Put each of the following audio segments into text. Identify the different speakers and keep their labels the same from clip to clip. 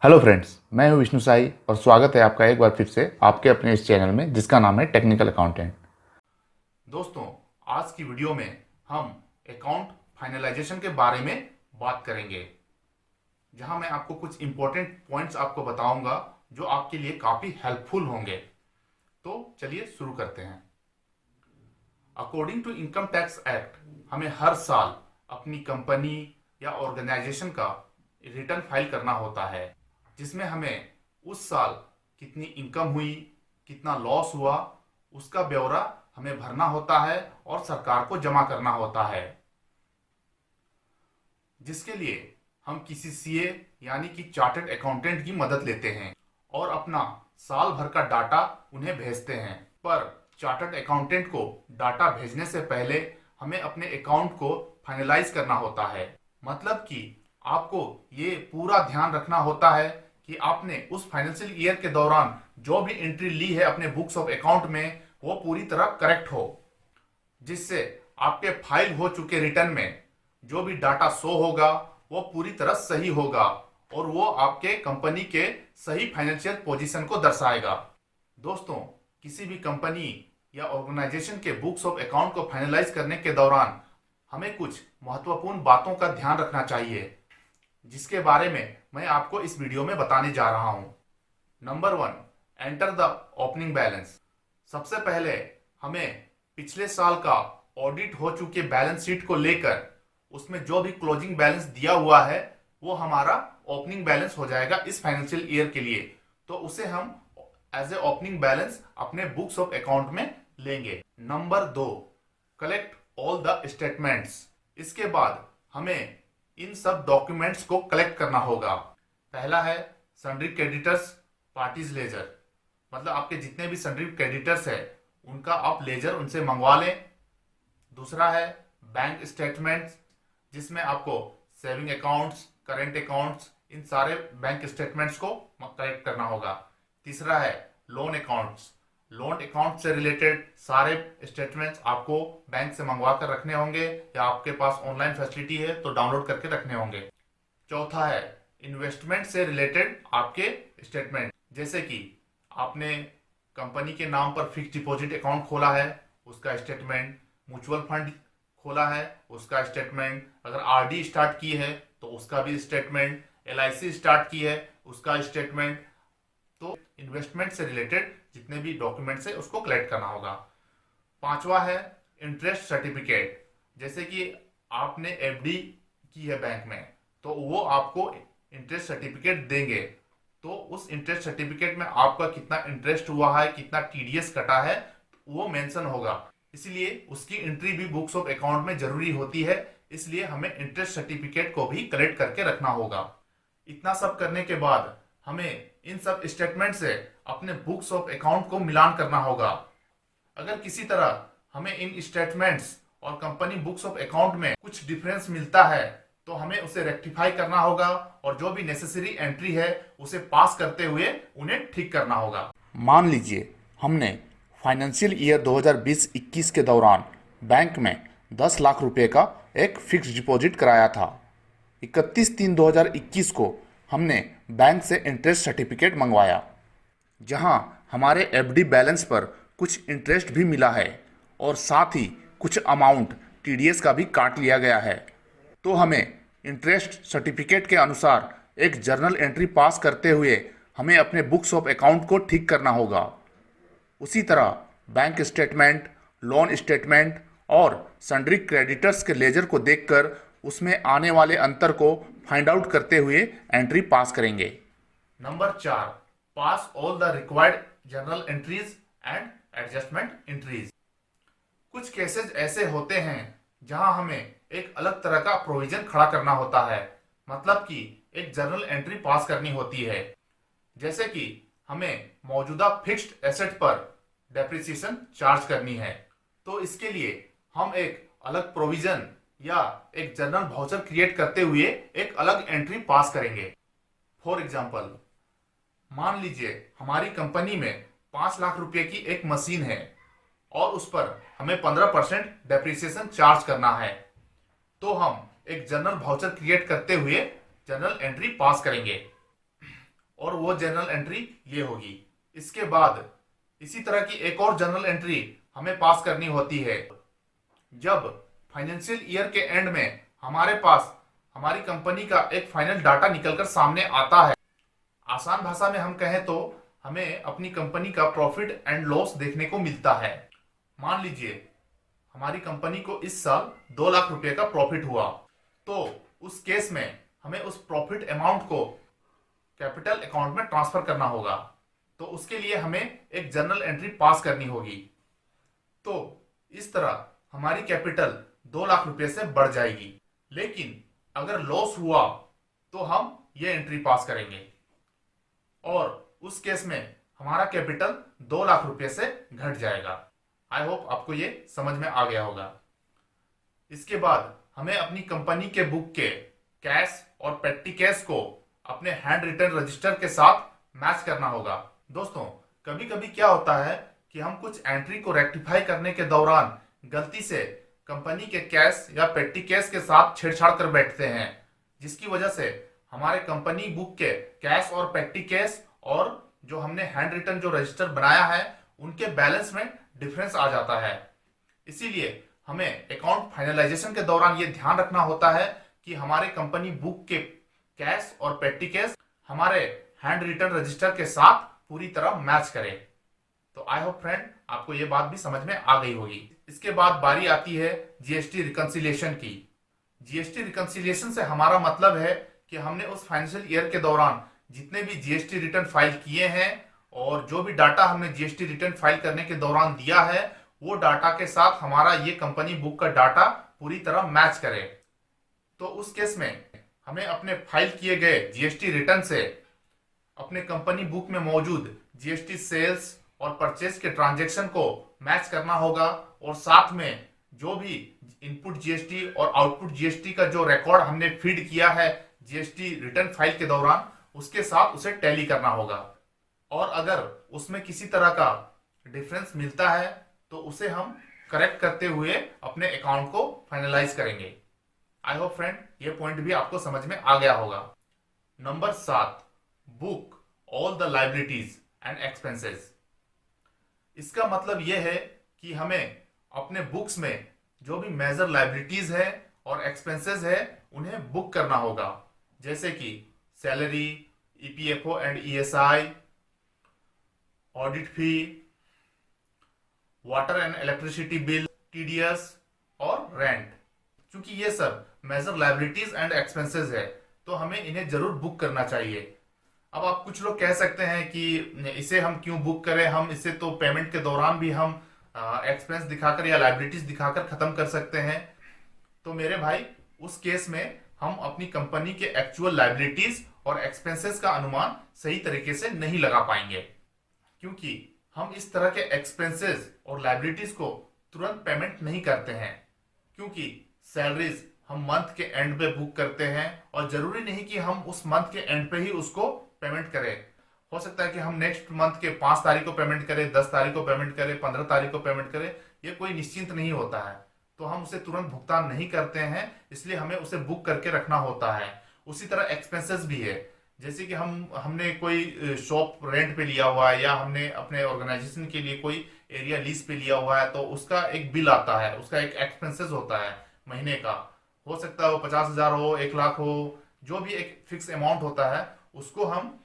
Speaker 1: Hello friends, मैं हूं विष्णु साई और स्वागत है आपका एक बार फिर से आपके अपने इस चैनल में जिसका नाम है टेक्निकल अकाउंटेंट। दोस्तों, आज की वीडियो में हम अकाउंट फाइनलाइजेशन के बारे में बात करेंगे, जहां मैं आपको कुछ इंपॉर्टेंट पॉइंट्स आपको बताऊंगा जो आपके लिए काफ़ी हेल्पफुल होंगे। तो चलिए शुरू करते हैं। According to income tax act हमें हर साल अपनी कंपनी या ऑर्गेनाइजेशन का रिटर्न फाइल करना होता है, जिसमें हमें उस साल कितनी इनकम हुई, कितना लॉस हुआ, उसका ब्यौरा हमें भरना होता है और सरकार को जमा करना होता है, जिसके लिए हम किसी सीए यानी कि चार्टर्ड अकाउंटेंट की मदद लेते हैं और अपना साल भर का डाटा उन्हें भेजते हैं। पर चार्टर्ड अकाउंटेंट को डाटा भेजने से पहले हमें अपने अकाउंट को फाइनलाइज करना होता है। मतलब कि आपको ये पूरा ध्यान रखना होता है कि आपने उस फाइनेंशियल ईयर के दौरान जो भी एंट्री ली है अपने बुक्स ऑफ अकाउंट में वो पूरी तरह करेक्ट हो, जिससे आपके फाइल हो चुके रिटर्न में जो भी डाटा शो होगा वो पूरी तरह सही होगा और वो आपके कंपनी के सही फाइनेंशियल पोजीशन को दर्शाएगा। दोस्तों, किसी भी कंपनी या ऑर्गेनाइजेशन के बुक्स ऑफ अकाउंट को फाइनलाइज करने के दौरान हमें कुछ महत्वपूर्ण बातों का ध्यान रखना चाहिए, जिसके बारे में मैं आपको इस वीडियो में बताने जा रहा हूं। Number 1, enter the opening balance. सबसे पहले हमें पिछले साल का ऑडिट हो चुके बैलेंस शीट को लेकर उसमें जो भी क्लोजिंग बैलेंस दिया हुआ है वो हमारा ओपनिंग बैलेंस हो जाएगा इस फाइनेंशियल ईयर के लिए। तो उसे हम एज ए ओपनिंग बैलेंस अपने बुक्स ऑफ अकाउंट में लेंगे। Number 2, collect all the statements. इसके बाद हमें इन सब डॉक्यूमेंट्स को कलेक्ट करना होगा। पहला है सन्ड्री क्रेडिटर्स पार्टीज लेजर, मतलब आपके जितने भी सन्ड्री क्रेडिटर्स है उनका आप लेजर उनसे मंगवा लें। दूसरा है बैंक स्टेटमेंट्स, जिसमें आपको सेविंग अकाउंट्स, करेंट अकाउंट्स, इन सारे बैंक स्टेटमेंट्स को कलेक्ट करना होगा। तीसरा है लोन अकाउंट्स। लोन अकाउंट से रिलेटेड सारे स्टेटमेंट्स आपको बैंक से मंगवा कर रखने होंगे या आपके पास ऑनलाइन फैसिलिटी है तो डाउनलोड करके रखने होंगे। चौथा है इन्वेस्टमेंट से रिलेटेड आपके स्टेटमेंट, जैसे कि आपने कंपनी के नाम पर फिक्स डिपॉजिट अकाउंट खोला है उसका स्टेटमेंट, म्यूचुअल फंड खोला है उसका स्टेटमेंट, अगर आरडी स्टार्ट की है तो उसका भी स्टेटमेंट, एलआईसी स्टार्ट की है उसका स्टेटमेंट। तो इन्वेस्टमेंट से रिलेटेड जितने भी डॉक्यूमेंट्स है उसको कलेक्ट करना होगा। पांचवा है इंटरेस्ट सर्टिफिकेट, जैसे कि आपने एफडी की है बैंक में तो वो आपको इंटरेस्ट सर्टिफिकेट देंगे, तो उस इंटरेस्ट सर्टिफिकेट में आपका कितना इंटरेस्ट हुआ है, कितना टीडीएस कटा है वो मेंशन होगा। इसलिए उसकी एंट्री भी बुक्स ऑफ अकाउंट में जरूरी होती है, इसलिए हमें इंटरेस्ट सर्टिफिकेट को भी कलेक्ट करके रखना होगा। इतना सब करने के बाद हमें इन सब स्टेटमेंट से अपने बुक्स ऑफ अकाउंट को मिलान करना होगा। अगर किसी तरह हमें इन स्टेटमेंट्स और कंपनी बुक्स ऑफ अकाउंट में कुछ डिफरेंस मिलता है तो हमें उसे रेक्टिफाई करना होगा और जो भी नेसेसरी एंट्री है उसे पास करते हुए उन्हें ठीक करना होगा। मान लीजिए हमने फाइनेंशियल ईयर 2020-21 के दौरान बैंक में 10 लाख रुपए का एक फिक्स डिपॉजिट कराया था। 31/3/2021 को हमने बैंक से इंटरेस्ट सर्टिफिकेट मंगवाया, जहां हमारे एफडी बैलेंस पर कुछ इंटरेस्ट भी मिला है और साथ ही कुछ अमाउंट टीडीएस का भी काट लिया गया है। तो हमें इंटरेस्ट सर्टिफिकेट के अनुसार एक जर्नल एंट्री पास करते हुए हमें अपने बुक्स ऑफ अकाउंट को ठीक करना होगा। उसी तरह बैंक स्टेटमेंट, लोन स्टेटमेंट और सन्ड्री क्रेडिटर्स के लेजर को देखकर उसमें आने वाले अंतर को फाइंड आउट करते हुए एंट्री पास करेंगे। Number 4, pass all the required journal entries and adjustment entries. कुछ केसेस ऐसे होते हैं जहां हमें एक अलग तरह का प्रोविजन खड़ा करना होता है, मतलब कि एक जर्नल एंट्री पास करनी होती है, जैसे कि हमें मौजूदा फिक्स्ड एसेट पर डेप्रिसिएशन चार्ज करनी है। तो इसके लिए हम एक अलग प्रोविजन या एक जर्नल वाउचर क्रिएट करते हुए एक अलग एंट्री पास करेंगे। फॉर एग्जाम्पल, मान लीजिए हमारी कंपनी में 5 लाख रुपए की एक मशीन है और उस पर हमें 15% डेप्रिसिएशन चार्ज करना है, तो हम एक जर्नल वाउचर क्रिएट करते हुए जर्नल एंट्री पास करेंगे। और वो जर्नल एंट्री ये होगी। इसके बाद इसी तरह की एक और जर्नल एंट्री हमें पास करनी होती है जब फाइनेंशियल ईयर के एंड में हमारे पास हमारी कंपनी का एक फाइनल डाटा निकलकर सामने आता है। आसान भाषा में हम कहें तो हमें अपनी कंपनी का प्रॉफिट एंड लॉस देखने को मिलता है। मान लीजिए हमारी कंपनी को इस साल 2 लाख रुपए का प्रॉफिट हुआ, तो उस केस में हमें उस प्रॉफिट अमाउंट को कैपिटल अकाउंट में ट्रांसफर करना होगा। तो उसके लिए हमें एक जर्नल एंट्री पास करनी होगी। तो इस तरह हमारी कैपिटल 2 लाख रुपए से बढ़ जाएगी। लेकिन अगर लॉस हुआ तो हम ये एंट्री पास करेंगे और उस केस में हमारा कैपिटल 2 लाख रुपए से घट जाएगा। आई होप आपको ये समझ में आ गया होगा। इसके बाद हमें अपनी कंपनी के बुक के कैश और पेटी कैश को अपने हैंड रिटन रजिस्टर के साथ मैच करना होगा। दोस्तों, कभी कभी क्या होता है कि हम कुछ एंट्री को रेक्टिफाई करने के दौरान गलती से कंपनी के कैश या पेटी कैश के साथ छेड़छाड़ कर बैठते हैं, जिसकी वजह से हमारे कंपनी बुक के कैश और पेटी कैश और जो हमने हैंड रिटन जो रजिस्टर बनाया है उनके बैलेंस में डिफरेंस आ जाता है। इसीलिए हमें अकाउंट फाइनलाइजेशन के दौरान ये ध्यान रखना होता है कि हमारे कंपनी बुक के कैश और पेटी कैश हमारे हैंड रिटन रजिस्टर के साथ पूरी तरह मैच करे। तो आई होप फ्रेंड आपको ये बात भी समझ में आ गई होगी। इसके बाद बारी आती है जीएसटी रिकंसिलिएशन की। जीएसटी रिकंसिलिएशन से हमारा मतलब है कि हमने उस फाइनेंशियल ईयर के दौरान जितने भी जीएसटी रिटर्न फाइल किए हैं और जो भी डाटा हमने जीएसटी रिटर्न फाइल करने के दौरान दिया है वो डाटा के साथ हमारा ये कंपनी बुक का डाटा पूरी तरह मैच करे। तो उस केस में हमें अपने फाइल किए गए जीएसटी रिटर्न से अपने कंपनी बुक में मौजूद जीएसटी सेल्स और परचेज के ट्रांजैक्शन को मैच करना होगा और साथ में जो भी इनपुट जीएसटी और आउटपुट जीएसटी का जो रिकॉर्ड हमने फीड किया है जीएसटी रिटर्न फाइल के दौरान उसके साथ उसे टैली करना होगा। और अगर उसमें किसी तरह का डिफरेंस मिलता है तो उसे हम करेक्ट करते हुए अपने अकाउंट को फाइनलाइज करेंगे। आई होप फ्रेंड ये पॉइंट भी आपको समझ में आ गया होगा। Number 7, book all the liabilities and expenses. इसका मतलब यह है कि हमें अपने बुक्स में जो भी मेजर लाइबिलिटीज है और एक्सपेंसेस है उन्हें बुक करना होगा, जैसे कि salary, EPFO and ESI, audit fee, water and electricity bill, TDS और रेंट। क्योंकि ये सब मेजर लाइबिलिटीज एंड एक्सपेंसेस है तो हमें इन्हें जरूर बुक करना चाहिए। अब आप कुछ लोग कह सकते हैं कि इसे हम क्यों बुक करें, हम इसे तो पेमेंट के दौरान भी हम एक्सपेंस दिखाकर या लाइबिलिटीज दिखाकर खत्म कर सकते हैं। तो मेरे भाई उस केस में हम अपनी कंपनी के एक्चुअल लाइबिलिटीज और एक्सपेंसेस का अनुमान सही तरीके से नहीं लगा पाएंगे, क्योंकि हम इस तरह के एक्सपेंसेस और लाइबिलिटीज को तुरंत पेमेंट नहीं करते हैं। क्योंकि सैलरीज हम मंथ के एंड पे बुक करते हैं और जरूरी नहीं कि हम उस मंथ के एंड पे ही उसको पेमेंट करें। हो सकता है कि हम नेक्स्ट मंथ के 5 तारीख को पेमेंट करें, 10 तारीख को पेमेंट करें, 15 तारीख को पेमेंट करें, ये कोई निश्चिंत नहीं होता है। तो हम उसे तुरंत भुगतान नहीं करते हैं, इसलिए हमें उसे बुक करके रखना होता है। उसी तरह एक्सपेंसेस भी है, जैसे कि हमने कोई शॉप रेंट पे लिया हुआ है या हमने अपने ऑर्गेनाइजेशन के लिए कोई एरिया लीज पे लिया हुआ है तो उसका एक बिल आता है, उसका एक एक्सपेंसेस होता है महीने का। हो सकता है वो 50,000 हो, 1 लाख हो, जो भी एक फिक्स अमाउंट होता है उसको हम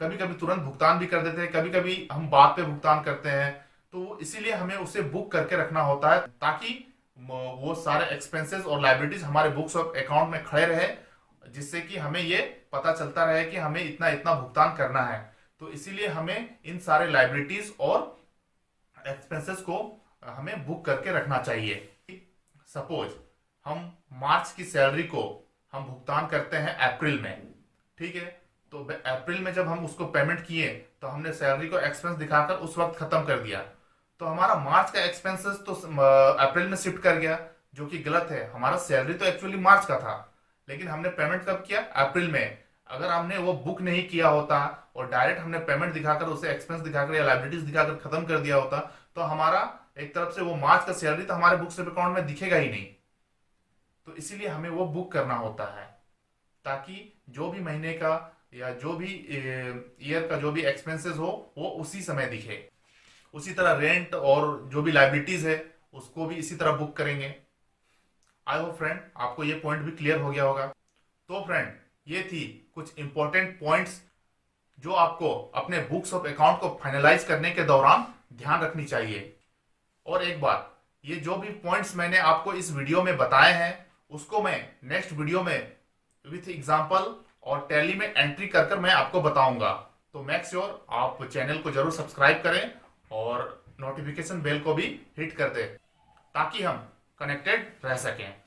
Speaker 1: कभी कभी तुरंत भुगतान भी कर देते हैं, कभी कभी हम बाद पे भुगतान करते हैं। तो इसीलिए हमें उसे बुक करके रखना होता है ताकि वो सारे एक्सपेंसेस और लाइबिलिटीज हमारे बुक्स ऑफ अकाउंट में खड़े रहे, जिससे कि हमें ये पता चलता रहे कि हमें इतना इतना भुगतान करना है। तो इसीलिए हमें इन सारे लाइबिलिटीज और एक्सपेंसेस को हमें बुक करके रखना चाहिए। सपोज हम मार्च की सैलरी को हम भुगतान करते हैं अप्रैल में, ठीक है। तो अप्रैल में जब हम उसको पेमेंट किए तो हमने सैलरी को एक्सपेंस दिखाकर उस वक्त खत्म कर दिया, तो हमारा मार्च का एक्सपेंसेस तो अप्रैल में शिफ्ट कर गया, जो कि गलत है। हमारा सैलरी तो एक्चुअली मार्च का था, लेकिन हमने पेमेंट कब किया? अप्रैल में। अगर हमने वो बुक नहीं किया होता और डायरेक्ट हमने पेमेंट दिखाकर उसे एक्सपेंस दिखाकर या लाइबिलिटीज दिखाकर खत्म कर दिया होता तो हमारा एक तरफ से वो मार्च का सैलरी तो हमारे बुक्स अकाउंट में दिखेगा ही नहीं। तो इसीलिए हमें वो बुक करना होता है ताकि जो भी महीने का या जो भी ईयर का जो भी एक्सपेंसेस हो वो उसी समय दिखे। उसी तरह रेंट और जो भी लाइबिलिटीज है उसको भी इसी तरह बुक करेंगे। आई होप फ्रेंड आपको ये पॉइंट भी क्लियर हो गया होगा। तो फ्रेंड ये थी कुछ इंपॉर्टेंट पॉइंट्स जो आपको अपने बुक्स ऑफ अकाउंट को फाइनलाइज करने के दौरान ध्यान रखनी चाहिए। और एक बात, ये जो भी पॉइंट्स मैंने आपको इस वीडियो में बताए हैं उसको मैं नेक्स्ट वीडियो में विथ एग्जांपल और टैली में एंट्री कर कर मैं आपको बताऊंगा। तो मेक श्योर आप चैनल को जरूर सब्सक्राइब करें और नोटिफिकेशन बेल को भी हिट कर दें ताकि हम कनेक्टेड रह सकें।